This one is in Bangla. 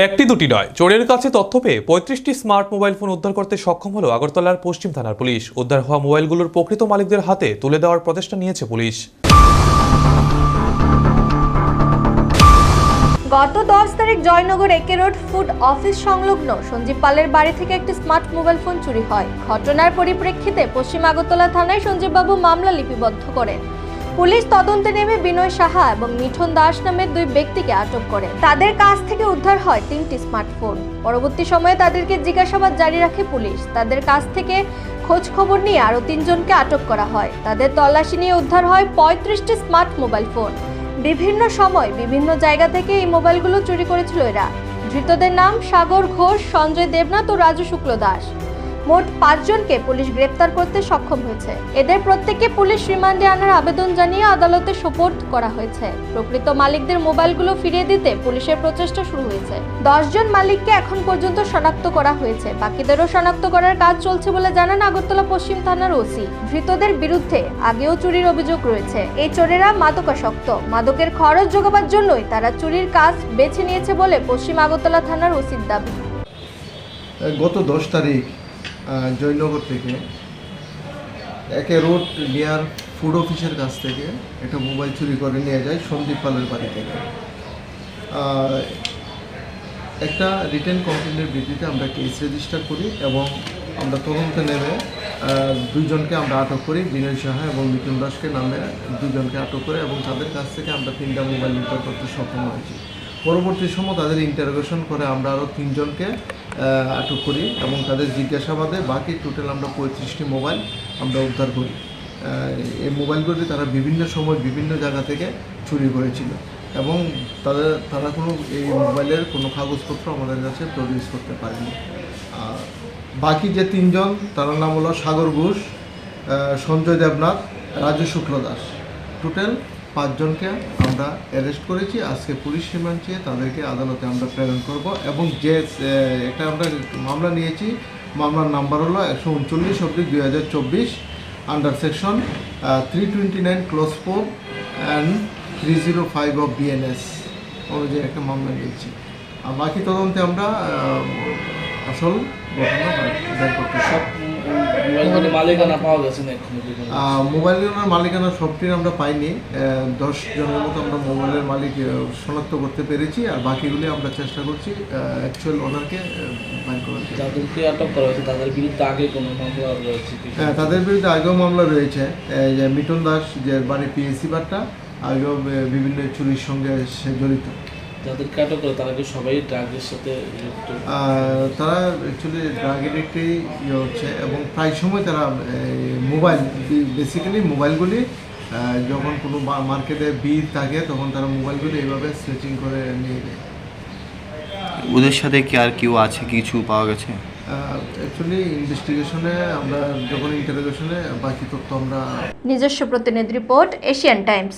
একটি দুটি নয়, চোরের কাছে তথ্য পেয়ে ৩৫টি স্মার্ট মোবাইল ফোন উদ্ধার করতে সক্ষম হলো আগরতলার পশ্চিম থানার পুলিশ। উদ্ধার হওয়া মোবাইলগুলোর প্রকৃত মালিকদের হাতে তুলে দেওয়ার প্রচেষ্টা নিয়েছে পুলিশ। গত 10 তারিখ জয়নগর একে রোড ফুড অফিস সংলগ্ন সঞ্জীব পালের বাড়ি থেকে একটি স্মার্ট মোবাইল ফোন চুরি হয়। ঘটনার পরিপ্রেক্ষিতে পশ্চিম আগরতলা থানায় সঞ্জীববাবু মামলা লিপিবদ্ধ করেন। পুলিশ তদন্তে নেমে বিনয় সাহা এবং মিঠুন দাস নামের দুই ব্যক্তিকে আটক করে। তাদের কাছ থেকে উদ্ধার হয় 3টি স্মার্টফোন। পরবর্তী সময়ে তাদেরকে জিজ্ঞাসাবাদ জারি রাখে পুলিশ। তাদের কাছ থেকে খোঁজ খবর নিয়ে আরও 3 জনকে আটক করা হয়। তাদের তল্লাশি নিয়ে উদ্ধার হয় 35টি স্মার্ট মোবাইল ফোন। বিভিন্ন সময় বিভিন্ন জায়গা থেকে এই মোবাইলগুলো চুরি করেছিল এরা। ধৃতদের নাম সাগর ঘোষ, সঞ্জয় দেবনাথ ও রাজু শুক্ল দাস। মোট 5 জনকে পুলিশ গ্রেপ্তার করতে সক্ষম হয়েছে। এদের প্রত্যেককে পুলিশ রিমান্ডে আনার আবেদন জানিয়ে আদালতে সোপর্দ করা হয়েছে। প্রকৃত মালিকদের মোবাইলগুলো ফিরিয়ে দিতে পুলিশের প্রচেষ্টা শুরু হয়েছে। 10 জন মালিককে এখন পর্যন্ত শনাক্ত করা হয়েছে। বাকিদেরও শনাক্ত করার কাজ চলছে বলে জানান আগরতলা পশ্চিম থানার ওসি। ধৃতদের বিরুদ্ধে আগেও চুরির অভিযোগ রয়েছে। এই চোরেরা মাদকাসক্ত। মাদকের খরচ জোগাবার জন্যই তারা চুরির কাজ বেছে নিয়েছে বলে পশ্চিম আগরতলা থানার ওসির দাবি। গত 10 তারিখ জয়নগর থেকে একে রোড নিয়ার ফুড অফিসের কাছ থেকে একটা মোবাইল চুরি করে নিয়ে যায় সন্দীপ পালের বাড়ি থেকে। একটা রিটেন কমপ্লেনের ভিত্তিতে আমরা কেস রেজিস্টার করি এবং আমরা তদন্তে নেমে 2 জনকে আমরা আটক করি। বিনয় সাহা এবং মিঠুন দাসকে নামে 2 জনকে আটক করে এবং তাদের কাছ থেকে আমরা 3টা মোবাইল উদ্ধার করতে সক্ষম হয়েছি। পরবর্তী সময় তাদের ইন্টারোগেশন করে আমরা আরও 3 জনকে আটক করি এবং তাদের জিজ্ঞাসাবাদে বাকি টোটাল আমরা 35টি মোবাইল আমরা উদ্ধার করি। এই মোবাইলগুলি তারা বিভিন্ন সময় বিভিন্ন জায়গা থেকে চুরি করেছিল এবং তারা কোনো এই মোবাইলের কোনো কাগজপত্র আমাদের কাছে প্রডিউস করতে পারেনি। বাকি যে 3 জন তার নাম হলো সাগর ঘোষ, সঞ্জয় দেবনাথ, রাজু শুক্ল দাস। টোটাল 5 জনকে আমরা অ্যারেস্ট করেছি। আজকে পুলিশ রিমান্ড চেয়ে তাদেরকে আদালতে আমরা প্রেরণ করব এবং যে একটা আমরা মামলা নিয়েছি, মামলার নাম্বার হলো 139/2024 under section 329 clause 4 and 305 of BNS অনুযায়ী একটা মামলা নিয়েছি। আর বাকি তদন্তে আমরা আসল ঘটনা বের করতে মালিকানা পাওয়া গেছে না। মোবাইলের মালিকানা সবটি আমরা পাইনি। 10 জনের মতো আমরা মোবাইলের মালিক শনাক্ত করতে পেরেছি আর বাকিগুলি আমরা চেষ্টা করছি অ্যাকচুয়াল ওনারকে বাইর করার। যাদেরকে আটক করা হয়েছে তাদের বিরুদ্ধে আগে কোনো মামলা রয়েছে? হ্যাঁ, তাদের বিরুদ্ধে আগেও মামলা রয়েছে। যে মিঠুন দাস, যে বাড়ি PSC বাট্টা, আগেও বিভিন্ন চুরির সঙ্গে সে জড়িত। যাদেরকে আটক করে তারা কি সবাই ড্রাগের সাথে যুক্ত? তারা অ্যাকচুয়ালি ড্রাগের একটি হচ্ছে এবং প্রায় সময় তারা বেসিক্যালি মোবাইলগুলি যখন কোনো মার্কেটে ভিড় থাকে তখন তারা মোবাইলগুলি এইভাবে স্ট্রেচিং করে নিয়ে যায়। ওদের সাথে কি আর কেউ আছে, কিছু পাওয়া গেছে? অ্যাকচুয়ালি ইনভেস্টিগেশনে আমরা যখন ইন্টারোগেশনে বাকি তথ্য আমরা। নিজস্ব প্রতিনিধি রিপোর্ট, এশিয়ান টাইমস।